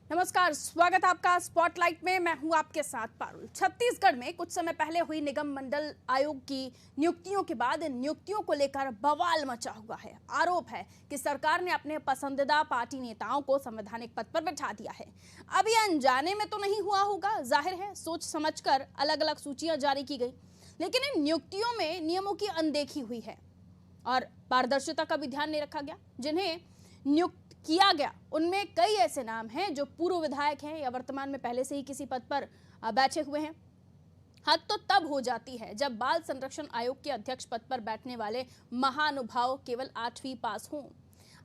नमस्कार, स्वागत है आपका स्पॉटलाइट में। मैं हूं आपके साथ पारुल। छत्तीसगढ़ में कुछ समय पहले हुई निगम मंडल आयोग की नियुक्तियों के बाद इन नियुक्तियों को लेकर बवाल मचा हुआ है। आरोप है कि सरकार ने अपने पसंदीदा पार्टी नेताओं को संवैधानिक पद पर बैठा दिया है। अब ये अनजाने में तो नहीं हुआ होगा, जाहिर है सोच समझकर अलग अलग सूचियां जारी की गई, लेकिन इन नियुक्तियों में नियमों की अनदेखी हुई है और पारदर्शिता का भी ध्यान नहीं रखा गया। जिन्हें नियुक्त किया गया उनमें कई ऐसे नाम हैं जो पूर्व विधायक हैं या वर्तमान में पहले से ही किसी पद पर बैठे हुए हैं। हद तो तब हो जाती है जब बाल संरक्षण आयोग के अध्यक्ष पद पर बैठने वाले महानुभाव केवल 8वीं पास हों।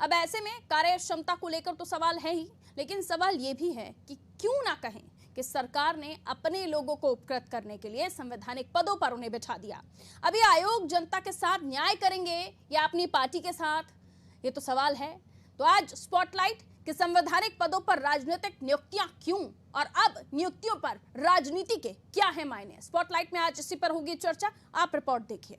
अब ऐसे में कार्य क्षमता को लेकर तो सवाल है ही, लेकिन सवाल ये भी है कि क्यों ना कहें कि सरकार ने अपने लोगों को उपकृत करने के लिए संवैधानिक पदों पर उन्हें बिठा दिया। अब ये आयोग जनता के साथ न्याय करेंगे या अपनी पार्टी के साथ, ये तो सवाल है। तो आज स्पॉटलाइट कि संवैधानिक पदों पर राजनीतिक नियुक्तियां क्यों और अब नियुक्तियों पर राजनीति के क्या है मायने। स्पॉटलाइट में आज इसी पर होगी चर्चा, आप रिपोर्ट देखिए।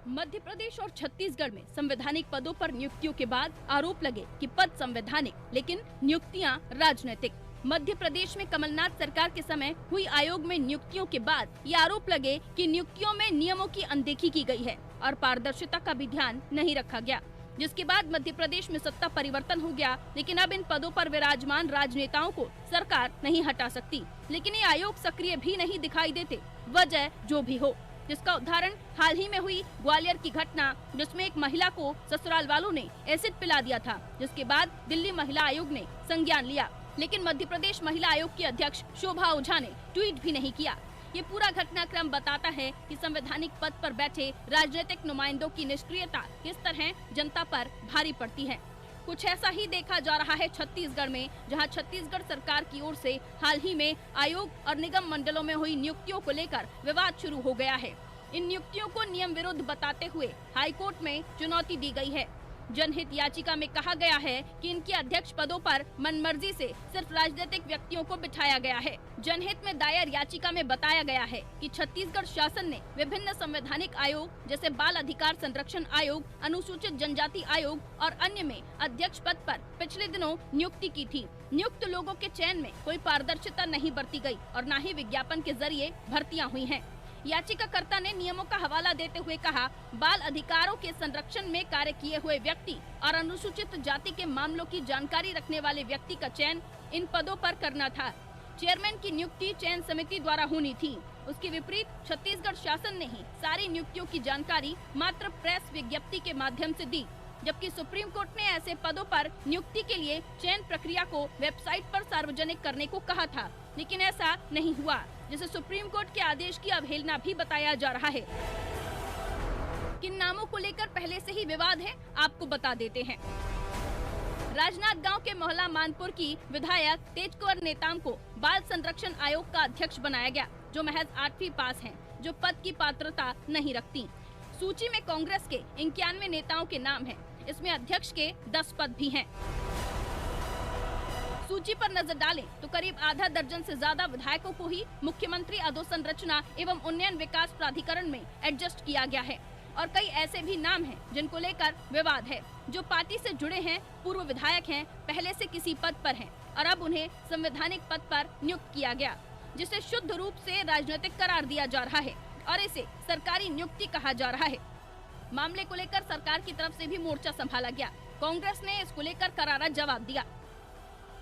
मध्य प्रदेश और छत्तीसगढ़ में संवैधानिक पदों पर नियुक्तियों के बाद आरोप लगे कि पद संवैधानिक लेकिन नियुक्तियां राजनीतिक। मध्य प्रदेश में कमलनाथ सरकार के समय हुई आयोग में नियुक्तियों के बाद ये आरोप लगे कि नियुक्तियों में नियमों की अनदेखी की गई है और पारदर्शिता का भी ध्यान नहीं रखा गया, जिसके बाद मध्य प्रदेश में सत्ता परिवर्तन हो गया। लेकिन अब इन पदों पर विराजमान राजनेताओं को सरकार नहीं हटा सकती, लेकिन ये आयोग सक्रिय भी नहीं दिखाई देते, वजह जो भी हो। जिसका उदाहरण हाल ही में हुई ग्वालियर की घटना, जिसमें एक महिला को ससुराल वालों ने एसिड पिला दिया था, जिसके बाद दिल्ली महिला आयोग ने संज्ञान लिया, लेकिन मध्य प्रदेश महिला आयोग की अध्यक्ष शोभा ओझा ने ट्वीट भी नहीं किया। ये पूरा घटनाक्रम बताता है कि संवैधानिक पद पर बैठे राजनीतिक नुमाइंदों की निष्क्रियता किस तरह जनता पर भारी पड़ती है। कुछ ऐसा ही देखा जा रहा है छत्तीसगढ़ में, जहां छत्तीसगढ़ सरकार की ओर से हाल ही में आयोग और निगम मंडलों में हुई नियुक्तियों को लेकर विवाद शुरू हो गया है। इन नियुक्तियों को नियम विरुद्ध बताते हुए हाईकोर्ट में चुनौती दी गई है। जनहित याचिका में कहा गया है कि इनके अध्यक्ष पदों पर मनमर्जी से सिर्फ राजनीतिक व्यक्तियों को बिठाया गया है। जनहित में दायर याचिका में बताया गया है कि छत्तीसगढ़ शासन ने विभिन्न संवैधानिक आयोग जैसे बाल अधिकार संरक्षण आयोग, अनुसूचित जनजाति आयोग और अन्य में अध्यक्ष पद पर पिछले दिनों नियुक्ति की थी। नियुक्त लोगों के चयन में कोई पारदर्शिता नहीं बरती गई और न ही विज्ञापन के जरिए भर्तियां हुई हैं। याचिकाकर्ता ने नियमों का हवाला देते हुए कहा, बाल अधिकारों के संरक्षण में कार्य किए हुए व्यक्ति और अनुसूचित जाति के मामलों की जानकारी रखने वाले व्यक्ति का चयन इन पदों पर करना था। चेयरमैन की नियुक्ति चयन समिति द्वारा होनी थी। उसके विपरीत छत्तीसगढ़ शासन ने ही सारी नियुक्तियों की जानकारी मात्र प्रेस विज्ञप्ति के माध्यम से दी, जबकि सुप्रीम कोर्ट ने ऐसे पदों पर नियुक्ति के लिए चयन प्रक्रिया को वेबसाइट पर सार्वजनिक करने को कहा था, लेकिन ऐसा नहीं हुआ, जिसे सुप्रीम कोर्ट के आदेश की अवहेलना भी बताया जा रहा है। किन नामों को लेकर पहले से ही विवाद है, आपको बता देते हैं। राजनांदगांव के मोहल्ला मानपुर की विधायक तेजकुंवर नेताम को बाल संरक्षण आयोग का अध्यक्ष बनाया गया, जो महज 8वीं पास हैं, जो पद की पात्रता नहीं रखती। सूची में कांग्रेस के 91 नेताओं के नाम हैं, इसमें अध्यक्ष के 10 पद भी हैं। सूची पर नजर डालें तो करीब आधा दर्जन से ज्यादा विधायकों को ही मुख्यमंत्री अधोसंरचना एवं उन्नयन विकास प्राधिकरण में एडजस्ट किया गया है और कई ऐसे भी नाम हैं जिनको लेकर विवाद है, जो पार्टी से जुड़े हैं, पूर्व विधायक हैं, पहले से किसी पद पर हैं और अब उन्हें संवैधानिक पद पर नियुक्त किया गया, जिसे शुद्ध रूप से राजनीतिक करार दिया जा रहा है और इसे सरकारी नियुक्ति कहा जा रहा है। मामले को लेकर सरकार की तरफ से भी मोर्चा संभाला गया। कांग्रेस ने इसको लेकर करारा जवाब दिया।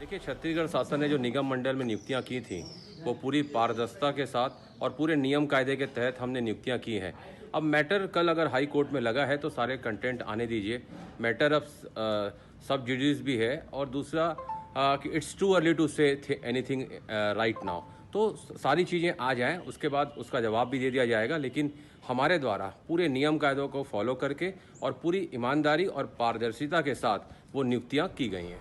देखिए, छत्तीसगढ़ शासन ने जो निगम मंडल में नियुक्तियां की थी वो पूरी पारदर्शिता के साथ और पूरे नियम कायदे के तहत हमने नियुक्तियां की हैं। अब मैटर कल अगर हाई कोर्ट में लगा है तो सारे कंटेंट आने दीजिए। मैटर ऑफ सब जुडिस भी है और दूसरा कि it's too early to say anything right now. तो सारी चीज़ें आ जाएं, उसके बाद उसका जवाब भी दे दिया जाएगा, लेकिन हमारे द्वारा पूरे नियम कायदों को फॉलो करके और पूरी ईमानदारी और पारदर्शिता के साथ वो नियुक्तियां की गई हैं।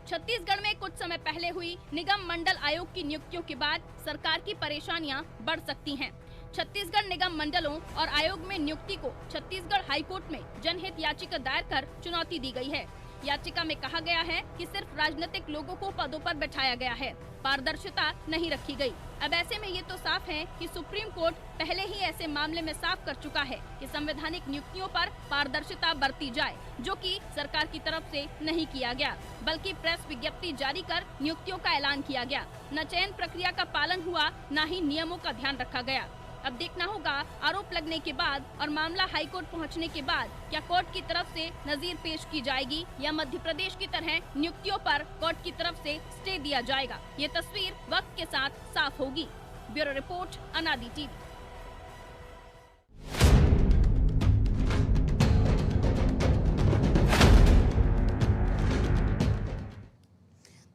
छत्तीसगढ़ में कुछ समय पहले हुई निगम मंडल आयोग की नियुक्तियों के बाद सरकार की परेशानियां बढ़ सकती हैं। छत्तीसगढ़ निगम मंडलों और आयोग में नियुक्ति को छत्तीसगढ़ हाईकोर्ट में जनहित याचिका दायर कर चुनौती दी गई है। याचिका में कहा गया है कि सिर्फ राजनीतिक लोगों को पदों पर बैठाया गया है, पारदर्शिता नहीं रखी गई। अब ऐसे में ये तो साफ है कि सुप्रीम कोर्ट पहले ही ऐसे मामले में साफ कर चुका है कि संवैधानिक नियुक्तियों पर पारदर्शिता बरती जाए, जो कि सरकार की तरफ से नहीं किया गया, बल्कि प्रेस विज्ञप्ति जारी कर नियुक्तियों का ऐलान किया गया। न चयन प्रक्रिया का पालन हुआ, न ही नियमों का ध्यान रखा गया। अब देखना होगा आरोप लगने के बाद और मामला हाईकोर्ट पहुंचने के बाद क्या कोर्ट की तरफ से नजीर पेश की जाएगी या मध्य प्रदेश की तरह नियुक्तियों पर कोर्ट की तरफ से स्टे दिया जाएगा। ये तस्वीर वक्त के साथ साफ होगी। ब्यूरो रिपोर्ट, अनादि टीवी।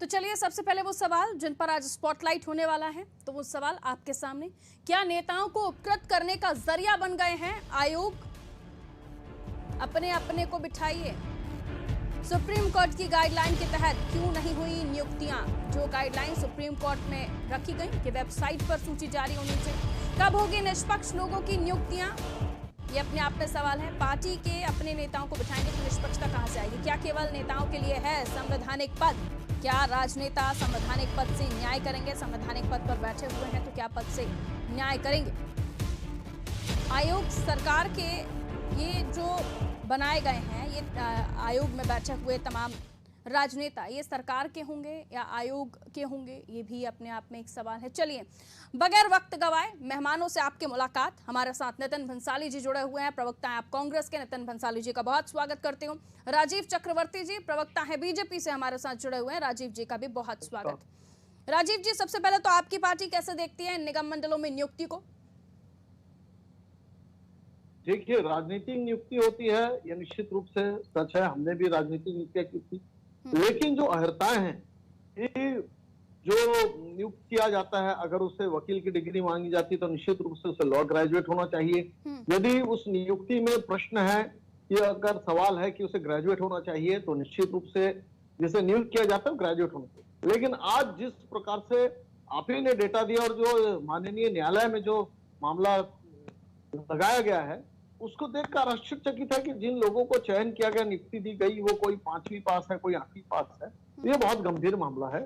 तो चलिए सबसे पहले वो सवाल जिन पर आज स्पॉटलाइट होने वाला है, तो वो सवाल आपके सामने, क्या नेताओं को उपकृत करने का जरिया बन गए हैं आयोग? अपने अपने को बिठाइए। सुप्रीम कोर्ट की गाइडलाइन के तहत क्यों नहीं हुई नियुक्तियां? जो गाइडलाइन सुप्रीम कोर्ट में रखी गई कि वेबसाइट पर सूची जारी होनी चाहिए। कब होगी निष्पक्ष लोगों की नियुक्तियां? ये अपने आप में सवाल है। पार्टी के अपने नेताओं को बिठाएंगे तो निष्पक्षता कहां से आएगी? क्या केवल नेताओं के लिए है संवैधानिक पद? क्या राजनेता संवैधानिक पद से न्याय करेंगे? संवैधानिक पद पर बैठे हुए हैं तो क्या पद से न्याय करेंगे? आयोग सरकार के ये जो बनाए गए हैं, ये आयोग में बैठे हुए तमाम राजनेता ये सरकार के होंगे या आयोग के होंगे, ये भी अपने आप में एक सवाल है। चलिए बगैर वक्त गवाए मेहमानों से आपकी मुलाकात। हमारे साथ नितिन भंसाली जी जुड़े हुए हैं, प्रवक्ता हैं आप कांग्रेस के। नितिन भंसाली जी का बहुत स्वागत करती हूँ। राजीव चक्रवर्ती जी प्रवक्ता है बीजेपी से, हमारे साथ जुड़े हुए हैं, राजीव जी का भी बहुत स्वागत। राजीव जी, सबसे पहले तो आपकी पार्टी कैसे देखती है निगम मंडलों में नियुक्ति को? देखिए, राजनीतिक नियुक्ति होती है ये निश्चित रूप से सच है, हमने भी राजनीतिक नियुक्तियां की थी, लेकिन जो अर्हताएं हैं कि जो नियुक्त किया जाता है, अगर उसे वकील की डिग्री मांगी जाती है तो निश्चित रूप से उसे लॉ ग्रेजुएट होना चाहिए। यदि उस नियुक्ति में प्रश्न है कि अगर सवाल है कि उसे ग्रेजुएट होना चाहिए तो निश्चित रूप से जिसे नियुक्त किया जाता है ग्रेजुएट होना चाहिए। लेकिन आज जिस प्रकार से आप ही ने डेटा दिया और जो माननीय न्यायालय में जो मामला लगाया गया है उसको देखकर आश्चर्यचकित है कि जिन लोगों को चयन किया गया, नियुक्ति दी गई, वो कोई 5वीं पास है, कोई 8वीं पास है। ये बहुत गंभीर मामला है।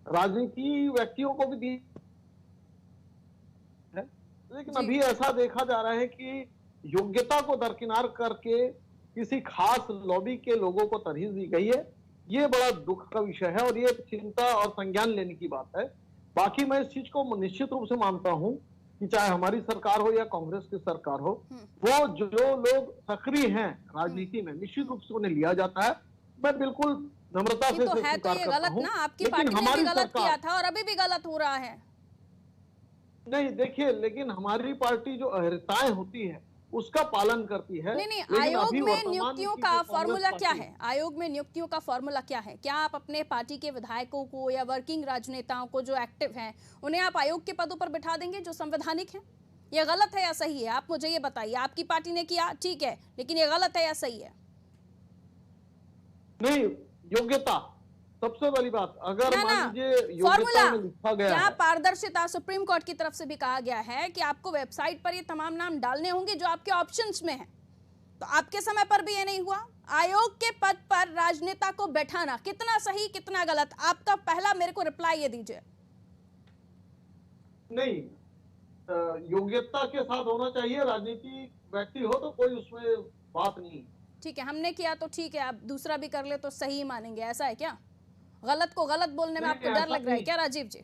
राजनीति व्यक्तियों को भी दी है, लेकिन अभी ऐसा देखा जा रहा है कि योग्यता को दरकिनार करके किसी खास लॉबी के लोगों को तरजीह दी गई है। ये बड़ा दुख का विषय है और ये चिंता और संज्ञान लेने की बात है। बाकी मैं इस चीज को निश्चित रूप से मानता हूं कि चाहे हमारी सरकार हो या कांग्रेस की सरकार हो, वो जो लोग सक्रिय हैं राजनीति में निश्चित रूप से उन्हें लिया जाता है। मैं बिल्कुल नम्रता से तो है, तो ये गलत ना, आपकी पार्टी ने भी गलत किया था और अभी भी गलत हो रहा है। नहीं देखिए, लेकिन हमारी पार्टी जो अर्हताएं होती है उसका पालन करती है। नहीं, आयोग में नियुक्तियों का फॉर्मूला क्या है? आयोग में नियुक्तियों का फॉर्मूला क्या है? क्या आप अपने पार्टी के विधायकों को या वर्किंग राजनेताओं को जो एक्टिव हैं उन्हें आप आयोग के पदों पर बिठा देंगे जो संवैधानिक है? ये गलत है या सही है? आप मुझे ये बताइए। आपकी पार्टी ने किया, ठीक है, लेकिन ये गलत है या सही है? नहीं, योग्यता सबसे बड़ी बात। अगर मान लीजिए योग्यता में लिखा गया क्या है, पारदर्शिता सुप्रीम कोर्ट की तरफ से भी कहा गया है कि आपको वेबसाइट पर ये तमाम नाम डालने होंगे जो आपके ऑप्शंस में हैं, तो आपके समय पर भी ये नहीं हुआ। आयोग के पद पर राजनेता को बैठाना कितना सही कितना गलत, आपका पहला मेरे को रिप्लाई ये दीजिए। नहीं, योग्यता के साथ होना चाहिए। राजनीति व्यक्ति हो तो कोई उसमें बात नहीं। ठीक है, हमने किया तो ठीक है, आप दूसरा भी कर ले तो सही मानेंगे, ऐसा है क्या? गलत को गलत बोलने में आपको डर लग रहा है क्या राजीव जी?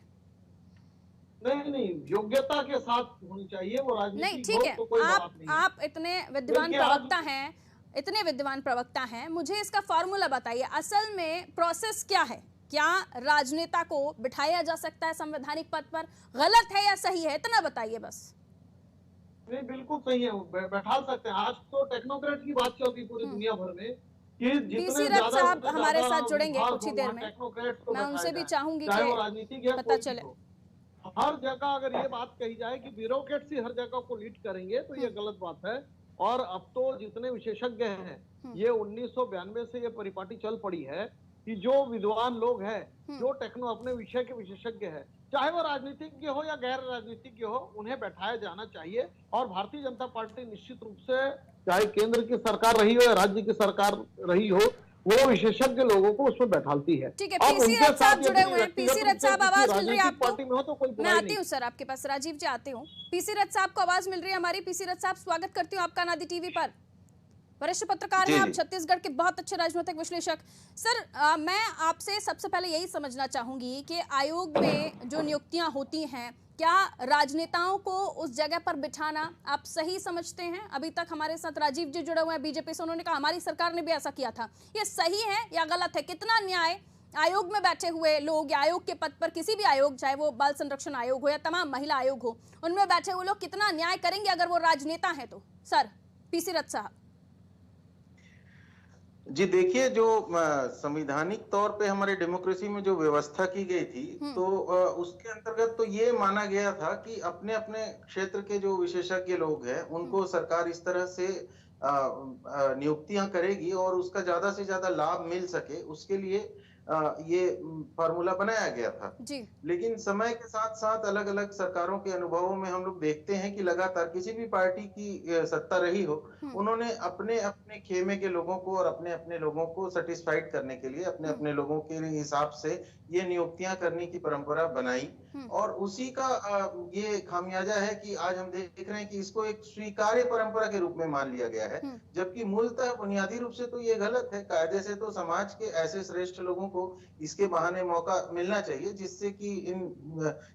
नहीं, योग्यता के साथ होनी चाहिए वो राजनीति। नहीं, ठीक है, तो आप इतने विद्वान प्रवक्ता हैं, इतने विद्वान प्रवक्ता हैं, मुझे इसका फॉर्मूला बताइए। असल में प्रोसेस क्या है? क्या राजनेता को बिठाया जा सकता है संवैधानिक पद पर? गलत है या सही है, इतना बताइए बस। नहीं, बिल्कुल सही है, बैठा सकते हैं। आज तो टेक्नोक्रेट की बात चलती पूरी दुनिया भर में कि जितने रथ साहब हमारे साथ जुड़ेंगे कुछ ही देर में, मैं उनसे भी चाहूंगी कि पता चले। हर जगह अगर ये बात कही जाए कि ब्यूरोक्रेट्स ही हर जगह को लीड करेंगे तो ये गलत बात है। और अब तो जितने विशेषज्ञ हैं, ये 1992 से ये परिपाटी चल पड़ी है कि जो विद्वान लोग हैं, जो अपने विषय के विशेषज्ञ हैं, चाहे वो राजनीतिज्ञ हो या गैर राजनीतिज्ञ हो, उन्हें बैठाया जाना चाहिए। और भारतीय जनता पार्टी निश्चित रूप से, चाहे केंद्र की सरकार रही हो या राज्य की सरकार रही हो, वो विशेषज्ञ लोगों को उसमें बैठालती है। ठीक है, अब पीसी उनके रथ साहब साथ जुड़े यदि हुए हैं। पीसी व्यक्तिगत रथ रूप से साहब, किसी आवाज मिल रही है राजनीतिक आपको? पार्टी में हो तो कोई मैं बुराई आती नहीं। हूँ सर आपके पास, राजीव जी आती हूँ। पीसी रथ साहब को आवाज मिल रही है हमारी? पीसी रथ साहब, स्वागत करती हूँ आपका आनादि टीवी पर। वरिष्ठ पत्रकार हैं आप, छत्तीसगढ़ के बहुत अच्छे राजनीतिक विश्लेषक। सर मैं आपसे सबसे पहले यही समझना चाहूंगी कि आयोग में जो नियुक्तियां होती हैं, क्या राजनेताओं को उस जगह पर बिठाना आप सही समझते हैं? अभी तक हमारे साथ राजीव जी जुड़े हुए हैं बीजेपी से, उन्होंने कहा हमारी सरकार ने भी ऐसा किया था। ये सही है या गलत है? कितना न्याय आयोग में बैठे हुए लोग या आयोग के पद पर, किसी भी आयोग, चाहे वो बाल संरक्षण आयोग हो या तमाम महिला आयोग हो, उनमें बैठे हुए लोग कितना न्याय करेंगे अगर वो राजनेता है तो? सर पीसी रथ साहब। जी देखिए, जो संवैधानिक तौर पे हमारे डेमोक्रेसी में जो व्यवस्था की गई थी, तो उसके अंतर्गत तो ये माना गया था कि अपने अपने क्षेत्र के जो विशेषज्ञ लोग हैं उनको सरकार इस तरह से नियुक्तियां करेगी और उसका ज्यादा से ज्यादा लाभ मिल सके, उसके लिए ये फार्मूला बनाया गया था जी। लेकिन समय के साथ साथ अलग अलग सरकारों के अनुभवों में हम लोग देखते हैं कि लगातार किसी भी पार्टी की सत्ता रही हो, उन्होंने अपने अपने खेमे के लोगों को और अपने अपने लोगों को सेटिस्फाइड करने के लिए अपने अपने लोगों के हिसाब से ये नियुक्तियां करने की परंपरा बनाई और उसी का ये खामियाजा है कि आज हम देख रहे हैं कि इसको एक स्वीकार्य परंपरा के रूप में मान लिया गया है, जबकि मूलतः बुनियादी रूप से तो ये गलत है। कायदे से तो समाज के ऐसे श्रेष्ठ लोगों को इसके बहाने मौका मिलना चाहिए जिससे कि इन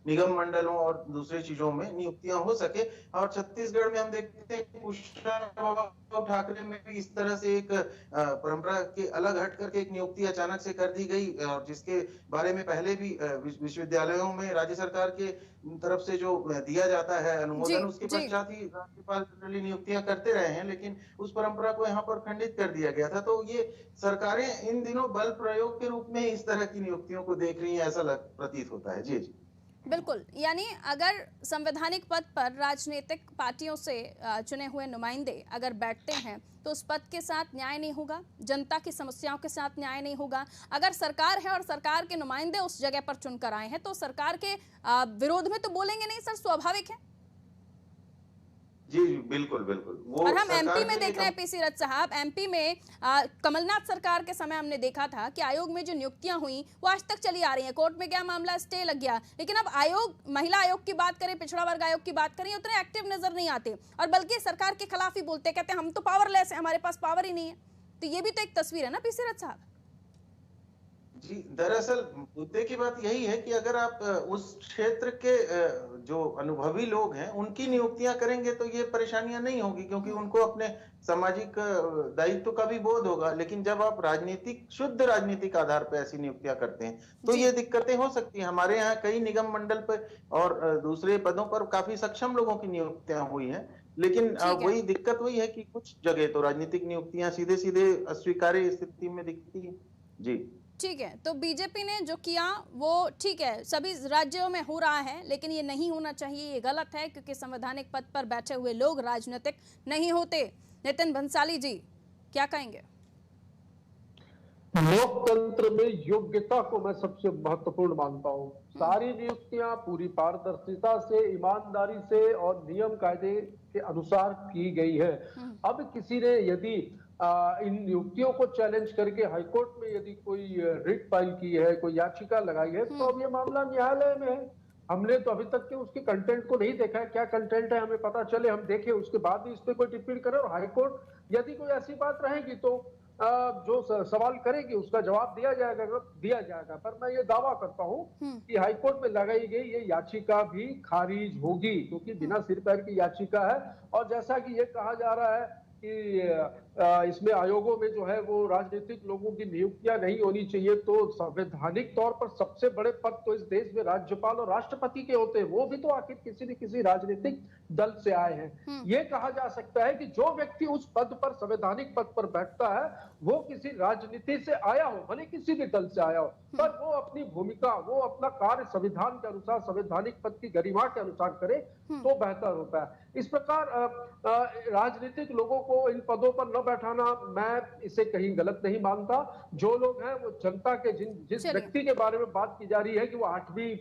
निगम मंडलों और दूसरी चीजों में नियुक्तियां हो सके। और छत्तीसगढ़ में हम देखते हैं कि उद्धव ठाकरे में भी इस तरह से एक परंपरा के अलग हट करके एक नियुक्ति अचानक से कर दी गई और जिसके बारे में पहले भी विश्वविद्यालयों में राज्य सरकार के तरफ से जो दिया जाता है अनुमोदन, उसके पश्चात ही राज्यपाल जनरली नियुक्तियां करते रहे हैं, लेकिन उस परंपरा को यहाँ पर खंडित कर दिया गया था। तो ये सरकारें इन दिनों बल प्रयोग के रूप में इस तरह की नियुक्तियों को देख रही हैं, ऐसा प्रतीत होता है। जी जी बिल्कुल, यानी अगर संवैधानिक पद पर राजनीतिक पार्टियों से चुने हुए नुमाइंदे अगर बैठते हैं तो उस पद के साथ न्याय नहीं होगा, जनता की समस्याओं के साथ न्याय नहीं होगा। अगर सरकार है और सरकार के नुमाइंदे उस जगह पर चुनकर आए हैं तो सरकार के विरोध में तो बोलेंगे नहीं सर, स्वाभाविक है। जी बिल्कुल बिल्कुल। वो और हम एमपी में देख रहे हैं पीसी रथ साहब, एमपी में कमलनाथ सरकार के समय हमने देखा था कि आयोग में जो नियुक्तियां हुई वो आज तक चली आ रही हैं। कोर्ट में गया मामला, स्टे लग गया, लेकिन अब आयोग, महिला आयोग की बात करें, पिछड़ा वर्ग आयोग की बात करें, उतने एक्टिव नजर नहीं आते और बल्कि सरकार के खिलाफ ही बोलते, कहते हैं हम तो पावरलेस है, हमारे पास पावर ही नहीं है। तो ये भी तो एक तस्वीर है ना पीसी रथ साहब। जी दरअसल मुद्दे की बात यही है कि अगर आप उस क्षेत्र के जो अनुभवी लोग हैं उनकी नियुक्तियां करेंगे तो ये परेशानियां नहीं होगी, क्योंकि उनको अपने सामाजिक दायित्व का भी बोध होगा। लेकिन जब आप शुद्ध राजनीतिक आधार पर ऐसी नियुक्तियां करते हैं तो ये दिक्कतें हो सकती हैं। हमारे यहाँ कई निगम मंडल पर और दूसरे पदों पर काफी सक्षम लोगों की नियुक्तियां हुई हैं, लेकिन वही दिक्कत वही है कि कुछ जगह तो राजनीतिक नियुक्तियां सीधे सीधे अस्वीकार्य स्थिति में दिखती है। जी ठीक है, तो बीजेपी ने जो किया वो ठीक है, सभी राज्यों में हो रहा है, लेकिन ये नहीं होना चाहिए, ये गलत है, क्योंकि संवैधानिक पद पर बैठे हुए लोग राजनीतिक नहीं होते। नितिन भंसाली जी क्या कहेंगे? लोकतंत्र में योग्यता को मैं सबसे महत्वपूर्ण मानता हूँ। सारी नियुक्तियां पूरी पारदर्शिता से, ईमानदारी से और नियम कायदे के अनुसार की गई है। अब किसी ने यदि इन नियुक्तियों को चैलेंज करके हाईकोर्ट में यदि कोई रिट फाइल की है, कोई याचिका लगाई है, तो अब ये मामला न्यायालय में है। हमने तो अभी तक के उसके कंटेंट को नहीं देखा है, क्या कंटेंट है हमें पता चले, हम देखें, उसके बाद ही इस पे कोई टिप्पणी करें। और हाईकोर्ट यदि कोई ऐसी बात रहेगी तो जो सवाल करेगी उसका जवाब दिया जाएगा। पर मैं ये दावा करता हूँ कि हाईकोर्ट में लगाई गई ये याचिका भी खारिज होगी, क्योंकि बिना सिर पैर की याचिका है। और जैसा कि ये कहा जा रहा है कि इसमें आयोगों में जो है वो राजनीतिक लोगों की नियुक्तियां नहीं होनी चाहिए, तो संवैधानिक तौर पर सबसे बड़े पद तो इस देश में राज्यपाल और राष्ट्रपति के होते हैं, वो भी तो आखिर किसी न किसी राजनीतिक दल से आए हैं। ये कहा जा सकता है कि जो व्यक्ति उस पद पर, संवैधानिक पद पर बैठता है, वो किसी राजनीति से आया हो, भले किसी भी दल से आया हो, पर वो अपनी भूमिका, वो अपना कार्य संविधान के अनुसार, संवैधानिक पद की गरिमा के अनुसार करे तो बेहतर होता है। इस प्रकार राजनीतिक लोगों को इन पदों पर न बैठाना, मैं इसे कहीं गलत नहीं मानता। जो लोग हैं वो जनता के जिस व्यक्ति के बारे में बात की जा रही है कि वो 8वीं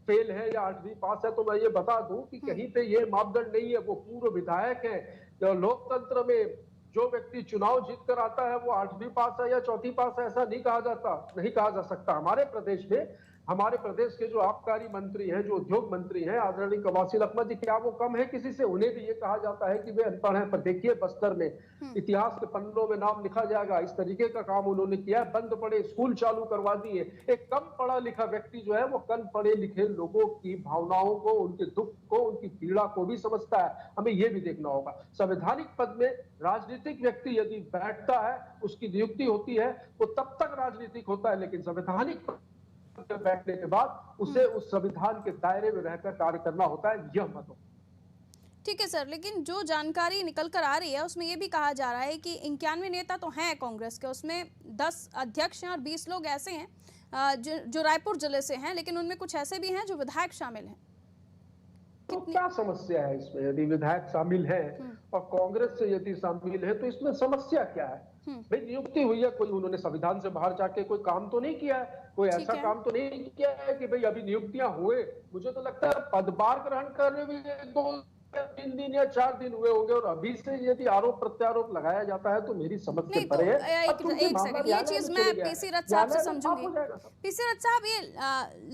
फेल है या 8वीं पास है, तो मैं ये बता दूं कि कहीं पे ये मापदंड नहीं है। वो पूर्व विधायक है। लोकतंत्र में जो व्यक्ति चुनाव जीत कर आता है वो 8वीं पास है या 4वीं पास है, ऐसा नहीं कहा जा सकता। हमारे प्रदेश में, हमारे प्रदेश के जो आबकारी मंत्री हैं, जो उद्योग मंत्री हैं, आदरणीय कवासी अहमद जी, क्या वो कम है किसी से? उन्हें भी ये कहा जाता है कि वे अनपढ़ हैं। पर देखिए, बस्तर में इतिहास के पन्नों में नाम लिखा जाएगा। इस तरीके का काम उन्होंने किया। बंद पड़े स्कूल चालू करवा दिए। एक कम पढ़ा लिखा व्यक्ति जो है वो कम पढ़े लिखे लोगों की भावनाओं को, उनके दुख को, उनकी पीड़ा को भी समझता है। हमें ये भी देखना होगा, संवैधानिक पद में राजनीतिक व्यक्ति यदि बैठता है, उसकी नियुक्ति होती है, वो तब तक राजनीतिक होता है, लेकिन संवैधानिक बैठने के बाद उसे उस संविधान के दायरे में रहकर कार्य करना होता है। यह मत हो। ठीक है सर, लेकिन जो जानकारी निकल कर आ रही है उसमें यह भी कहा जा रहा है कि 91 नेता तो हैं कांग्रेस के, उसमें 10 अध्यक्ष हैं और 20 लोग ऐसे हैं जो रायपुर जिले से हैं, लेकिन उनमें कुछ ऐसे भी हैं जो विधायक शामिल हैं। तो क्या समस्या है इसमें? यदि विधायक शामिल है और कांग्रेस से यदि शामिल है तो इसमें समस्या क्या है? भाई नियुक्ति हुई है, कोई उन्होंने संविधान से बाहर जाके कोई काम तो नहीं किया है, कोई ऐसा काम तो नहीं किया है कि भाई अभी नियुक्तियां हुए। मुझे तो लगता है पदभार ग्रहण करने में 2-3 दिन या 4 दिन हुए होंगे, और अभी से यदि आरोप प्रत्यारोप लगाया जाता है तो मेरी समझ से परे है। एक सेकंड, ये चीज मैं पीसी रथ साहब से समझूंगी। पीसी रथ साहब, ये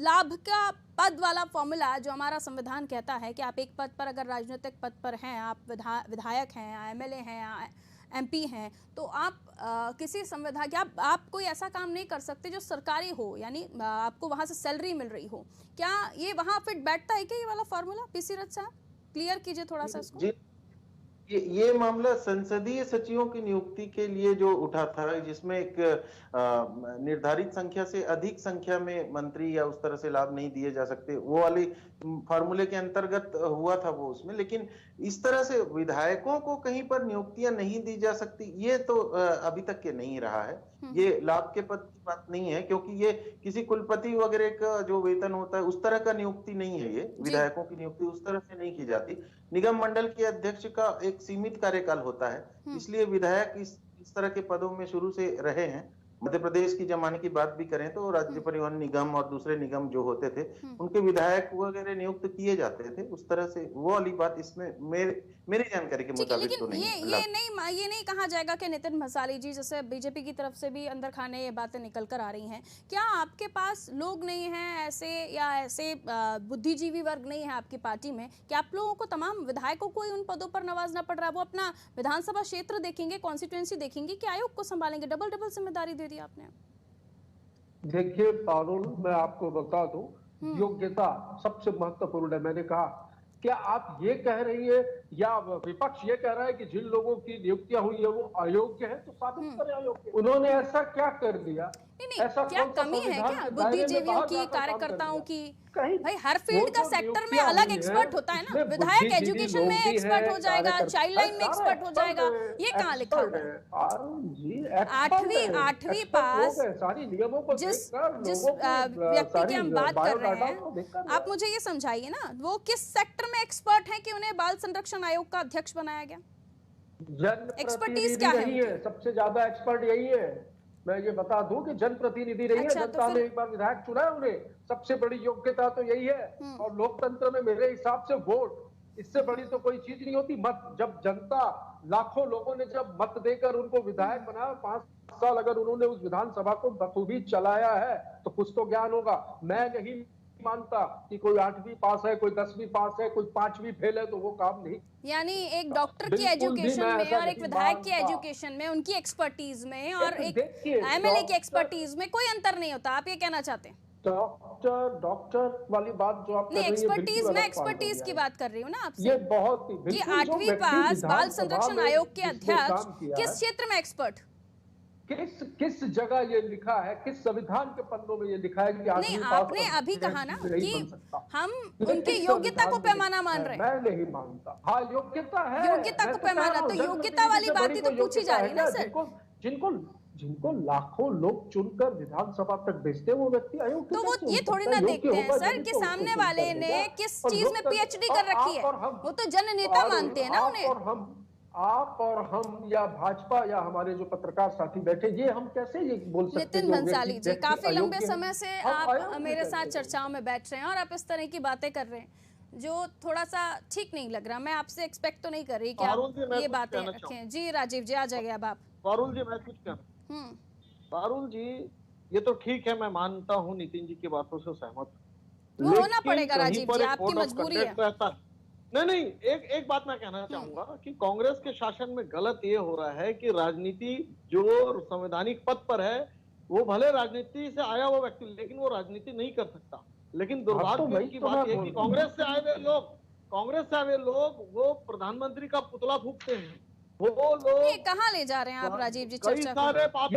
लाभ का पद वाला फॉर्मूला जो हमारा संविधान कहता है कि आप एक पद पर, अगर राजनीतिक पद पर हैं, आप विधायक हैं, एमएलए हैं, एमपी हैं, तो आप किसी संविधान के आप कोई ऐसा काम नहीं कर सकते जो सरकारी हो, यानी आपको वहां से सैलरी मिल रही हो। क्या ये वहां फिट बैठता है क्या ये वाला फॉर्मूला? पीसी रथ साहब क्लियर कीजिए थोड़ा सा इसको। ये मामला संसदीय सचिवों की नियुक्ति के लिए जो उठा था, जिसमें एक निर्धारित संख्या से अधिक संख्या में मंत्री या उस तरह से लाभ नहीं दिए जा सकते, वो वाली फार्मूले के अंतर्गत हुआ था वो उसमें। लेकिन इस तरह से विधायकों को कहीं पर नियुक्तियां नहीं दी जा सकती, ये तो अभी तक के नहीं रहा है। ये लाभ के पद की बात नहीं है, क्योंकि ये किसी कुलपति वगैरह का जो वेतन होता है उस तरह का नियुक्ति नहीं है। ये विधायकों की नियुक्ति उस तरह से नहीं की जाती। निगम मंडल के अध्यक्ष का एक सीमित कार्यकाल होता है, इसलिए विधायक इस तरह के पदों में शुरू से रहे हैं। मध्य प्रदेश की जमाने की बात भी करें तो राज्य परिवहन निगम और दूसरे निगम जो होते थे, उनके विधायक वगैरह नियुक्त किए जाते थे। उस तरह से वो वाली बात इसमें मेरी जानकारी के मुताबिक तो नहीं। ये नहीं कहा जाएगा कि नितिन भंसाली जी, जैसे बीजेपी की तरफ से भी अंदर खाने ये बातें निकल कर आ रही हैं, क्या आपके पास लोग नहीं हैं ऐसे, या ऐसे बुद्धिजीवी वर्ग नहीं है आपकी पार्टी में कि आप लोगों को, तमाम विधायकों को ही उन पदों पर नवाजना पड़ रहा है? वो अपना विधानसभा क्षेत्र देखेंगे, कॉन्स्टिट्यूएंसी देखेंगे कि आयोग को संभालेंगे? डबल जिम्मेदारी दे दी आपने। देखिए पारुल, मैं आपको बता दूं, योग्यता सबसे महत्वपूर्ण है। मैंने कहा, क्या आप ये कह रही है या विपक्ष ये कह रहा है कि जिन लोगों की नियुक्तियां हुई है वो अयोग्य है, तो साबित करें अयोग्य। उन्होंने ऐसा क्या कर दिया? ऐसा क्या कमी है क्या बुद्धिजीवियों की, कार्यकर्ताओं की? भाई हर फील्ड का सेक्टर में अलग एक्सपर्ट होता है ना। विधायक एजुकेशन में एक्सपर्ट हो जाएगा, चाइल्ड लाइन में एक्सपर्ट हो जाएगा, ये कहाँ लिखा हुआ है? 8वीं पास जिस व्यक्ति की हम बात कर रहे हैं, आप मुझे ये समझाइए ना, वो किस सेक्टर में एक्सपर्ट है कि उन्हें बाल संरक्षण आयोग का अध्यक्ष बनाया गया? एक्सपर्टीज क्या है? सबसे ज्यादा एक्सपर्ट यही है। मैं ये बता दूं कि जनप्रतिनिधि रही है, जनता ने एक बार विधायक चुना है उन्हें, सबसे बड़ी योग्यता तो यही है। और लोकतंत्र में मेरे हिसाब से वोट, इससे बड़ी तो कोई चीज नहीं होती। मत, जब जनता, लाखों लोगों ने जब मत देकर उनको विधायक बनाया, 5 साल अगर उन्होंने उस विधानसभा को बखूबी चलाया है तो कुछ तो ज्ञान होगा। मैं नहीं मानता कि कोई 8वीं पास है, कोई 10वीं पास है, कोई 5वीं फेल है तो वो काम नहीं। यानी एक डॉक्टर की एजुकेशन में और एक विधायक की एजुकेशन में, उनकी एक्सपर्टीज में और एक एमएलए की एक्सपर्टीज में कोई अंतर नहीं होता, आप ये कहना चाहते हैं? डॉक्टर वाली बात जो आप कर रही हैं, एक्सपर्टीज, मैं एक्सपर्टीज की बात कर रही हूँ ना आपसे। ये बहुत ही 8वीं पास बाल संरक्षण आयोग के अध्यक्ष किस क्षेत्र में एक्सपर्ट? किस जगह ये लिखा है, किस संविधान के पन्नों में ये लिखा है कि नहीं, आपने अभी कहा ना कि हम उनकी योग्यता को पैमाना मान रहे हैं। मैं नहीं मानता। हाँ, योग्यता है, योग्यता को पैमाना, तो योग्यता वाली बात ही तो पूछी जा रही है ना सर। जिनको लाखों लोग चुनकर विधानसभा तक भेजते हैं वो व्यक्ति आयोग, तो वो ये थोड़ी ना देखते हैं सर कि सामने वाले ने किस चीज में पीएचडी कर रखी है, वो तो जननेता मानते हैं ना उन्हें। आप और हम या भाजपा या हमारे जो पत्रकार साथी बैठे, ये हम कैसे ये बोल सकते हैं? नितिन भंसाली जी, काफी लंबे समय से आप मेरे साथ चर्चाओं में बैठ रहे हैं और आप इस तरह की बातें कर रहे हैं, जो थोड़ा सा ठीक नहीं लग रहा। मैं आपसे एक्सपेक्ट तो नहीं कर रही कि पारुल जी, आप मैं ये कुछ बातें कहना रखें। जी राजीव जी, आ जाइए अब आप। पारुल जी, मैं कुछ कहना। पारुल जी, ये तो ठीक है, मैं मानता हूँ, नितिन जी की बातों से सहमत हूँ, वो होना लेकिन पड़ेगा कहीं राजीव पर जी, एक आपकी कोड ऑफ मजबूरी है। कंडक्ट रहता है। नहीं, एक बात मैं कहना चाहूंगा कि कांग्रेस के शासन में गलत ये हो रहा है कि राजनीति जो संवैधानिक पद पर है, वो भले राजनीति से आया हुआ व्यक्ति, लेकिन वो राजनीति नहीं कर सकता। लेकिन दुर्भाग्य की बात यह है कि कांग्रेस से आए हुए लोग वो प्रधानमंत्री का पुतला फूंकते हैं। वो ये लोग कहाँ ले जा रहे हैं आप राजीव जी कई चर्चा को? सारे पाप,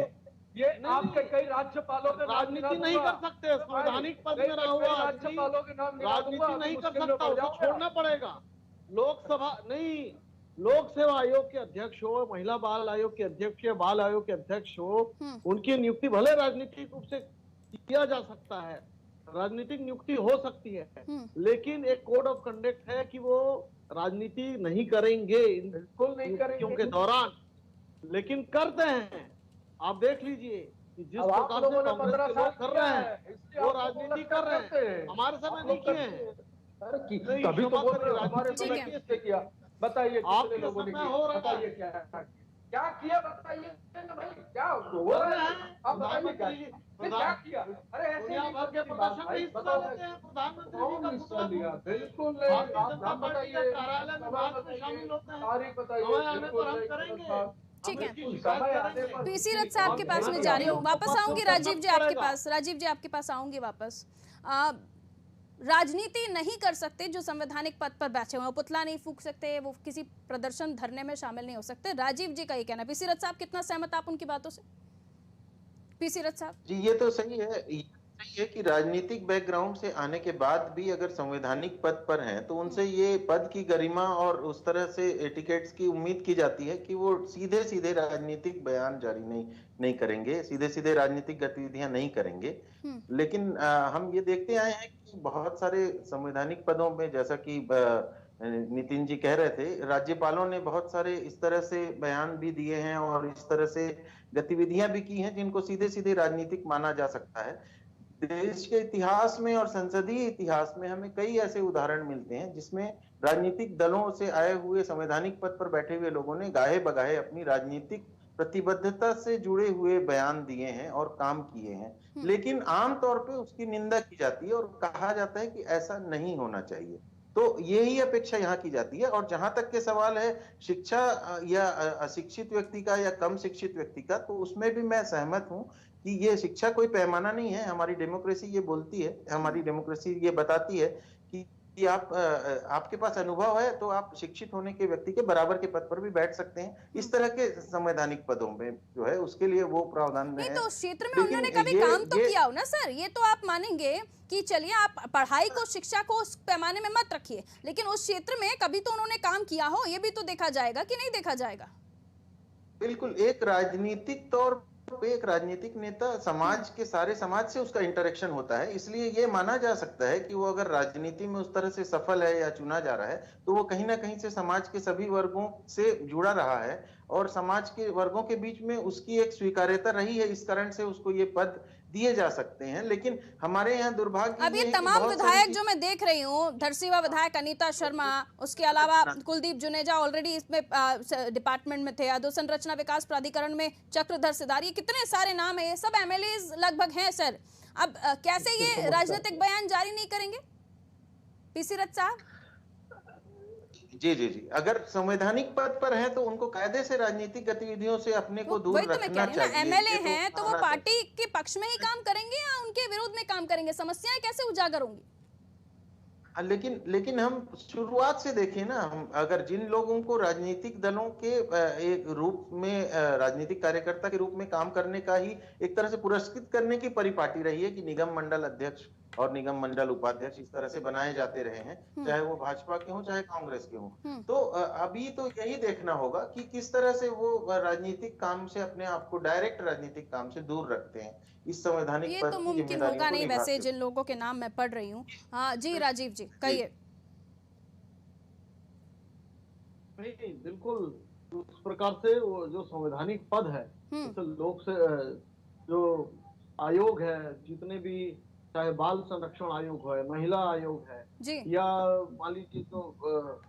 ये आपके कई राज्यपालों के नाम राजनीति नहीं कर सकते, संवैधानिक पद में रहा हुआ आदमी राजनीति नहीं कर सकता, उसको छोड़ना पड़ेगा। लोकसभा नहीं, लोक सेवा आयोग के अध्यक्ष हो, महिला बाल आयोग के अध्यक्ष या बाल आयोग के अध्यक्ष हो, उनकी नियुक्ति भले राजनीतिक रूप से किया जा सकता है, राजनीतिक नियुक्ति हो सकती है, लेकिन एक कोड ऑफ कंडक्ट है कि वो राजनीति नहीं करेंगे बिल्कुल नहीं करेंगे के दौरान, लेकिन करते हैं। आप देख लीजिए कि जिस प्रकार से कांग्रेस के लोग कर रहे हैं, वो राजनीति कर रहे हैं, हमारे समय नहीं किए हैं। तभी तो बोल रहे हो, हमारे समय किसने किया? बताइए, आपके लोगों ने समय किया? हो रहा है। बताइए क्या किया, बताइए भाई, क्या हो रहा है? आप बताइए क्या किया? अरे ऐसे दुनिया भर के प्रदर्शन में हिस्सा लेते हैं, प्रधानमंत्री जी का पुतला बिल्कुल भारतीय जनता पार्टी के कार्यालय में बात में शामिल होते हैं। समय आने पर हम करेंगे। ठीक है, है, पीसी रथ साहब के पास में जा रही हूँ, वापस आऊंगी राजीव जी आपके पास। राजीव जी आपके पास आऊंगी वापस। राजनीति नहीं कर सकते जो संवैधानिक पद पर बैठे हुए हैं, पुतला नहीं फूंक सकते, वो किसी प्रदर्शन धरने में शामिल नहीं हो सकते। राजीव जी का ये कहना। पीसी रथ साहब कितना सहमत आप उनकी बातों से? पीसी रथ साहब जी, ये तो सही है कि राजनीतिक बैकग्राउंड से आने के बाद भी अगर संवैधानिक पद पर हैं तो उनसे ये पद की गरिमा और उस तरह से एटिकेट्स की उम्मीद की जाती है कि वो सीधे सीधे राजनीतिक बयान जारी नहीं करेंगे, सीधे सीधे राजनीतिक गतिविधियां नहीं करेंगे। लेकिन हम ये देखते आए हैं कि बहुत सारे संवैधानिक पदों में, जैसा कि नितिन जी कह रहे थे, राज्यपालों ने बहुत सारे इस तरह से बयान भी दिए हैं और इस तरह से गतिविधियां भी की हैं जिनको सीधे सीधे राजनीतिक माना जा सकता है। देश के इतिहास में और संसदीय इतिहास में हमें कई ऐसे उदाहरण मिलते हैं जिसमें राजनीतिक दलों से आए हुए संवैधानिक पद पर बैठे हुए लोगों ने गाहे बगाहे अपनी राजनीतिक प्रतिबद्धता से जुड़े हुए बयान दिए हैं और काम किए हैं, लेकिन आमतौर पे उसकी निंदा की जाती है और कहा जाता है कि ऐसा नहीं होना चाहिए। तो यही अपेक्षा यहाँ की जाती है। और जहां तक के सवाल है शिक्षा या अशिक्षित व्यक्ति का या कम शिक्षित व्यक्ति का, तो उसमें भी मैं सहमत हूं कि ये शिक्षा कोई पैमाना नहीं है। हमारी डेमोक्रेसी ये बोलती है, हमारी डेमोक्रेसी ये बताती है कि आप आपके पास अनुभव है तो आप शिक्षित होने के व्यक्ति के बराबर के पद पर भी बैठ सकते हैं। इस तरह के संवैधानिक पदों में जो है उसके लिए वो प्रावधान में नहीं है। तो उस क्षेत्र में उन्होंने कभी काम तो किया हो ना सर, ये तो आप मानेंगे कि चलिए आप पढ़ाई को, शिक्षा को उस पैमाने में मत रखिए, लेकिन उस क्षेत्र में कभी तो उन्होंने काम किया हो, ये भी तो देखा जाएगा कि नहीं देखा जाएगा? बिल्कुल, एक राजनीतिक तौर पे एक राजनीतिक नेता समाज के सारे समाज से उसका इंटरेक्शन होता है, इसलिए ये माना जा सकता है कि वो अगर राजनीति में उस तरह से सफल है या चुना जा रहा है तो वो कहीं ना कहीं से समाज के सभी वर्गों से जुड़ा रहा है और समाज के वर्गों के बीच में उसकी एक स्वीकार्यता रही है, इस कारण से उसको ये पद दिए जा सकते हैं। लेकिन हमारे यहाँ दुर्भाग्य अब ये तमाम विधायक जो मैं देख रही हूँ, धरसीवा विधायक अनीता शर्मा, उसके अलावा कुलदीप जुनेजा ऑलरेडी इसमें डिपार्टमेंट में थे, अधोसंरचना विकास प्राधिकरण में चक्रधर सिदार, ये कितने सारे नाम है, ये सब एमएलए लगभग हैं सर। अब कैसे ये राजनीतिक बयान जारी नहीं करेंगे पीसी रथ साहब? जी, अगर संवैधानिक पद पर है तो उनको कायदे से राजनीतिक गतिविधियों से अपने को दूर रखना चाहिए। एमएलए हैं तो वो पार्टी के पक्ष में ही काम करेंगे या उनके विरोध में काम करेंगे? समस्याएं कैसे उजागर होंगी? लेकिन हम शुरुआत से देखें ना, हम अगर जिन लोगों को राजनीतिक दलों के एक रूप में, राजनीतिक कार्यकर्ता के रूप में काम करने का ही एक तरह से पुरस्कृत करने की परिपाटी रही है कि निगम मंडल अध्यक्ष और निगम मंडल उपाध्यक्ष इस तरह से बनाए जाते रहे हैं, चाहे वो भाजपा के हों चाहे कांग्रेस के हों, तो अभी तो यही देखना होगा कि किस तरह से वो राजनीतिक काम से अपने आप को, डायरेक्ट राजनीतिक काम से दूर रखते हैं। इस संवैधानिक ये तो मुमकिन होगा नहीं वैसे, जिन लोगों के नाम मैं पढ़ रही हूँ। हाँ जी राजीव जी कहिए। नहीं, बिल्कुल उस प्रकार से वो जो संवैधानिक पद है, लोक से जो आयोग है, जितने भी चाहे बाल संरक्षण आयोग है, महिला आयोग है, जी या मान लीजिए तो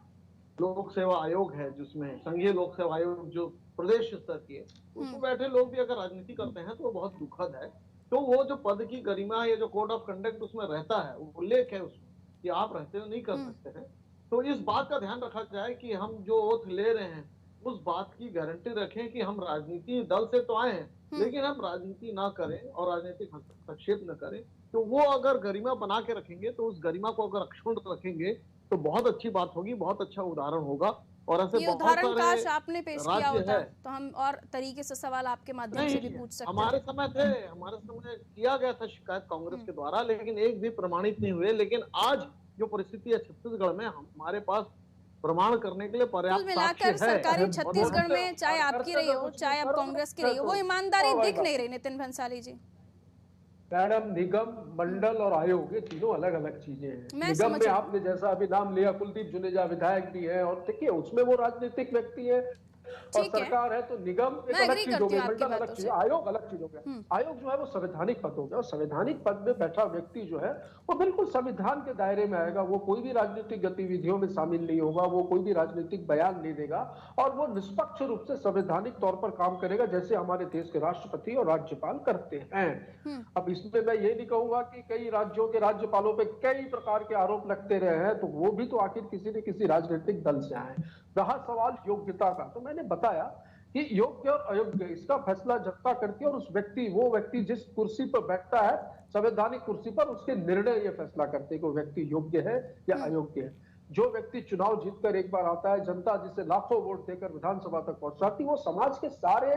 लोक सेवा आयोग है, जिसमें संघीय लोक सेवा आयोग जो प्रदेश स्तर की है, उसमें बैठे लोग भी अगर राजनीति करते हैं तो वो बहुत दुखद है। तो वो जो पद की गरिमा या जो कोड ऑफ कंडक्ट उसमें रहता है, उल्लेख है उसमें कि आप रहते हुए नहीं कर सकते हैं, तो इस बात का ध्यान रखा जाए कि हम जो ओथ ले रहे हैं उस बात की गारंटी रखें कि हम राजनीति दल से तो आए हैं, लेकिन हम राजनीति ना करें और राजनीतिक हस्तक्षेप न करें। तो वो अगर गरिमा बना के रखेंगे, तो उस गरिमा को अगर अक्षुण्ण रखेंगे तो बहुत अच्छी बात होगी, बहुत अच्छा उदाहरण होगा। और ऐसे ये बहुत उदाहरण काश सारे आपने पेश किया राज्य होता है। तो हम और तरीके से सवाल आपके माध्यम से भी नहीं, पूछ सकते हमारे थे। समय थे, हमारे समय किया गया था शिकायत कांग्रेस के द्वारा, लेकिन एक भी प्रमाणित नहीं हुए। लेकिन आज जो परिस्थिति है छत्तीसगढ़ में, हमारे पास प्रमाण करने के लिए कुल पर्याप्त मिलाकर साक्ष्य है। सरकारी और छत्तीसगढ़ बहुत- में चाहे आपकी रही हो चाहे अब कांग्रेस की रही हो, वो ईमानदारी दिख नहीं रही। नितिन भंसाली जी, मैडम, निगम, मंडल और आयोग ये तीनों अलग अलग चीजें हैं। मैं निगम समझ में रही हूँ। आपने जैसा अभी नाम लिया, कुलदीप जुनेजा विधायक भी है, और देखिए उसमें वो राजनीतिक व्यक्ति है और ठीक है। सरकार है, तो निगम एक मैं अलग agree चीज हो करती गई, हूँ आपकी मंडल अलग बातों चीज, से। आयोग अलग चीज हो गया। आयोग जो है वो संवैधानिक पद हो गया, और संवैधानिक पद में बैठा व्यक्ति जो है वो बिल्कुल संविधान के दायरे में आएगा। वो कोई भी राजनीतिक गतिविधियों में शामिल नहीं होगा, वो कोई भी राजनीतिक बयान नहीं देगा, और वो निष्पक्ष रूप से संवैधानिक तौर पर काम करेगा, जैसे हमारे देश के राष्ट्रपति और राज्यपाल करते हैं। अब इसमें मैं ये नहीं कहूंगा कि कई राज्यों के राज्यपालों पे कई प्रकार के आरोप लगते रहे हैं, तो वो भी तो आखिर किसी न किसी राजनीतिक दल से आए। रहा सवाल योग्यता का, तो मैंने बताया कि योग्य और अयोग्य इसका फैसला जनता करती है, और उस व्यक्ति, वो व्यक्ति जिस कुर्सी पर बैठता है संवैधानिक कुर्सी पर, उसके निर्णय ये फैसला करते हैं कि वो व्यक्ति योग्य है या अयोग्य है। जो व्यक्ति चुनाव जीतकर एक बार आता है, जनता जिसे लाखों वोट देकर विधानसभा तक पहुंचाती, वो समाज के सारे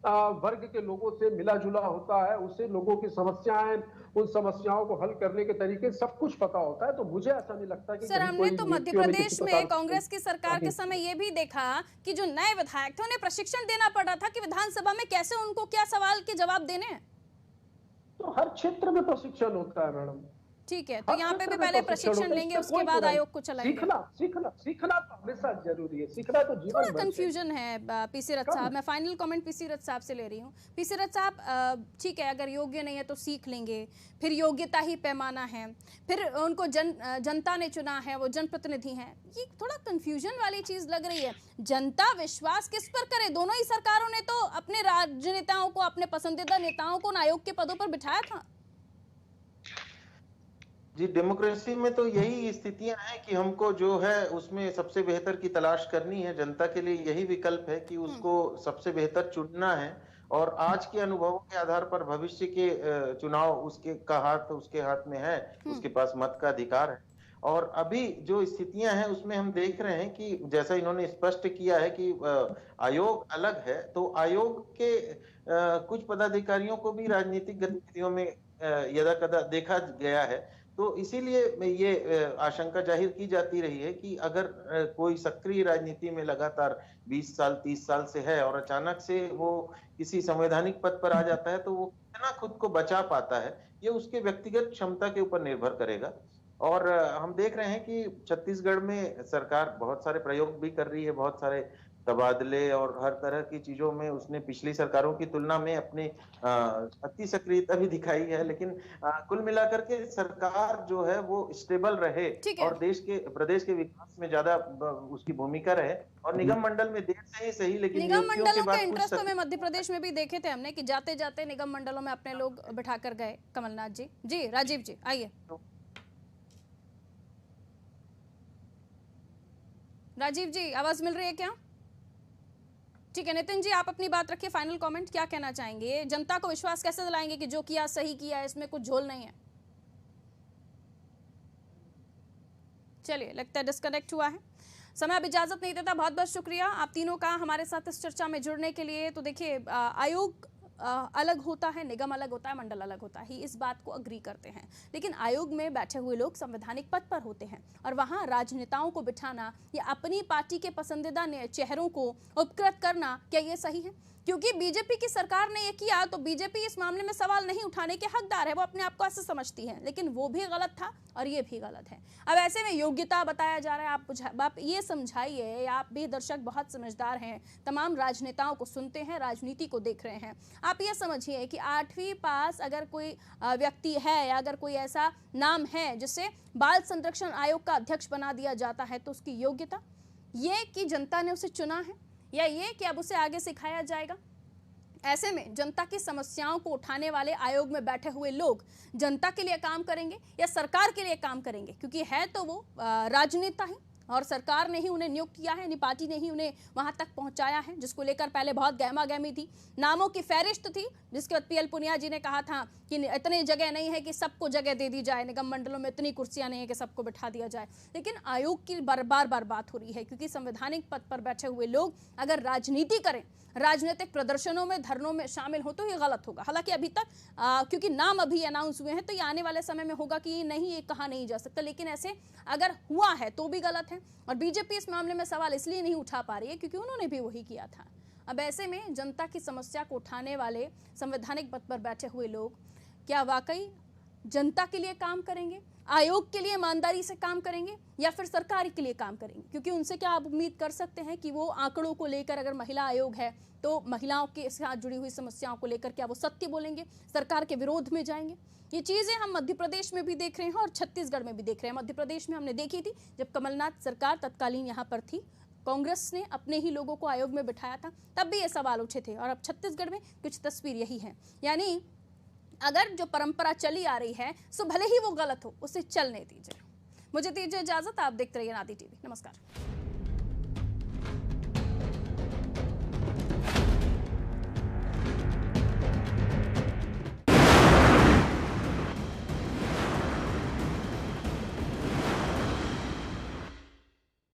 वर्ग के लोगों से मिला जुला होता है, उसे लोगों की समस्याएं, उन समस्याओं को हल करने के तरीके सब कुछ पता होता है। तो मुझे ऐसा नहीं लगता कि सर, हमने तो मध्य प्रदेश में कांग्रेस की सरकार के समय ये भी देखा कि जो नए विधायक थे उन्हें प्रशिक्षण देना पड़ रहा था कि विधानसभा में कैसे उनको क्या सवाल के जवाब देने हैं। तो हर क्षेत्र में प्रशिक्षण होता है मैडम। ठीक है, तो यहाँ पे भी पहले प्रशिक्षण लेंगे, उसके बाद आयोग को चलाएंगे। सीखना तो हमेशा जरूरी है, सीखना तो जीवन थोड़ा कंफ्यूजन है पीसी रथ साहब। मैं फाइनल कमेंट पीसी रथ साहब से ले रही हूँ। पीसी रथ साहब, ठीक है, अगर योग्य नहीं है तो सीख लेंगे, फिर योग्यता ही पैमाना है, फिर उनको जनता ने चुना है, वो जनप्रतिनिधि हैं, ये थोड़ा कंफ्यूजन वाली चीज लग रही है। जनता विश्वास किस पर करे? दोनों ही सरकारों ने तो अपने राजनेताओं को, अपने पसंदीदा नेताओं को आयोग के पदों पर बिठाया था। जी, डेमोक्रेसी में तो यही स्थितियां हैं कि हमको जो है उसमें सबसे बेहतर की तलाश करनी है। जनता के लिए यही विकल्प है कि उसको सबसे बेहतर चुनना है, और आज के अनुभवों के आधार पर भविष्य के चुनाव उसके हाथ में है, उसके पास मत का अधिकार है। और अभी जो स्थितियां हैं उसमें हम देख रहे हैं कि जैसा इन्होंने स्पष्ट किया है कि आयोग अलग है, तो आयोग के कुछ पदाधिकारियों को भी राजनीतिक गतिविधियों में यदाकदा देखा गया है। तो इसीलिए ये आशंका जाहिर की जाती रही है कि अगर कोई सक्रिय राजनीति में लगातार 20 साल 30 साल से है और अचानक से वो किसी संवैधानिक पद पर आ जाता है, तो वो कितना खुद को बचा पाता है, ये उसके व्यक्तिगत क्षमता के ऊपर निर्भर करेगा। और हम देख रहे हैं कि छत्तीसगढ़ में सरकार बहुत सारे प्रयोग भी कर रही है, बहुत सारे तबादले और हर तरह की चीजों में उसने पिछली सरकारों की तुलना में अपनी अति सक्रियता भी दिखाई है। लेकिन कुल मिलाकर के सरकार जो है वो स्टेबल रहे और प्रदेश के विकास में ज्यादा उसकी भूमिका रहे, और निगम मंडल में देर से ही सही, लेकिन निगम मंडलों के इंटरेस्ट तो में मध्य प्रदेश में भी देखे थे हमने कि जाते जाते निगम मंडलों में अपने लोग बिठा कर गए। कमलनाथ जी, जी राजीव जी आइए। राजीव जी, आवाज मिल रही है क्या? ठीक है, नितिन जी आप अपनी बात रखिए, फाइनल कमेंट क्या कहना चाहेंगे? जनता को विश्वास कैसे दिलाएंगे कि जो किया सही किया, इसमें कुछ झोल नहीं है? चलिए, लगता है डिस्कनेक्ट हुआ है। समय अब इजाजत नहीं देता। बहुत बहुत शुक्रिया आप तीनों का हमारे साथ इस चर्चा में जुड़ने के लिए। तो देखिए, आयोग अलग होता है, निगम अलग होता है, मंडल अलग होता है, इस बात को अग्री करते हैं, लेकिन आयोग में बैठे हुए लोग संवैधानिक पद पर होते हैं और वहां राजनेताओं को बिठाना या अपनी पार्टी के पसंदीदा चेहरों को उपकृत करना, क्या ये सही है? क्योंकि बीजेपी की सरकार ने ये किया तो बीजेपी इस मामले में सवाल नहीं उठाने के हकदार है, वो अपने आप को ऐसे समझती है, लेकिन वो भी गलत था और ये भी गलत है। अब ऐसे में योग्यता बताया जा रहा है, आप ये समझाइए, आप भी दर्शक बहुत समझदार हैं, तमाम राजनेताओं को सुनते हैं, राजनीति को देख रहे हैं, आप ये समझिए कि 8वीं पास अगर कोई व्यक्ति है या अगर कोई ऐसा नाम है जिसे बाल संरक्षण आयोग का अध्यक्ष बना दिया जाता है तो उसकी योग्यता ये कि जनता ने उसे चुना है या ये कि अब उसे आगे सिखाया जाएगा। ऐसे में जनता की समस्याओं को उठाने वाले आयोग में बैठे हुए लोग जनता के लिए काम करेंगे या सरकार के लिए काम करेंगे, क्योंकि है तो वो राजनेता ही और सरकार ने ही उन्हें नियुक्त किया है, पार्टी ने ही उन्हें वहां तक पहुंचाया है, जिसको लेकर पहले बहुत गहमा गहमी थी, नामों की फहरिस्त थी, जिसके बाद पीएल पुनिया जी ने कहा था कि इतनी जगह नहीं है कि सबको जगह दे दी जाए, निगम मंडलों में इतनी कुर्सियां नहीं है कि सबको बिठा दिया जाए। लेकिन आयोग की बार बार बात हो रही है, क्योंकि संवैधानिक पद पर बैठे हुए लोग अगर राजनीति करें, राजनीतिक प्रदर्शनों में, धरनों में शामिल हो तो ये गलत होगा। हालांकि अभी तक क्योंकि नाम अभी अनाउंस हुए हैं तो ये आने वाले समय में होगा कि नहीं, ये कहा नहीं जा सकता, लेकिन ऐसे अगर हुआ है तो भी गलत है। और बीजेपी इस मामले में सवाल इसलिए नहीं उठा पा रही है क्योंकि उन्होंने भी वही किया था। अब ऐसे में जनता की समस्या को उठाने वाले संवैधानिक पद पर बैठे हुए लोग क्या वाकई जनता के लिए काम करेंगे, आयोग के लिए ईमानदारी से काम करेंगे या फिर सरकार के लिए काम करेंगे? क्योंकि उनसे क्या आप उम्मीद कर सकते हैं कि वो आंकड़ों को लेकर, अगर महिला आयोग है तो महिलाओं के साथ जुड़ी हुई समस्याओं को लेकर क्या वो सत्य बोलेंगे, सरकार के विरोध में जाएंगे? ये चीजें हम मध्य प्रदेश में भी देख रहे हैं और छत्तीसगढ़ में भी देख रहे हैं। मध्य प्रदेश में हमने देखी थी जब कमलनाथ सरकार तत्कालीन यहाँ पर थी, कांग्रेस ने अपने ही लोगों को आयोग में बिठाया था, तब भी ये सवाल उठे थे। और अब छत्तीसगढ़ में कुछ तस्वीर यही है, यानी अगर जो परंपरा चली आ रही है सो भले ही वो गलत हो, उसे चलने दीजिए। मुझे दीजिए इजाजत, आप देखते रहिए नादी टीवी। नमस्कार।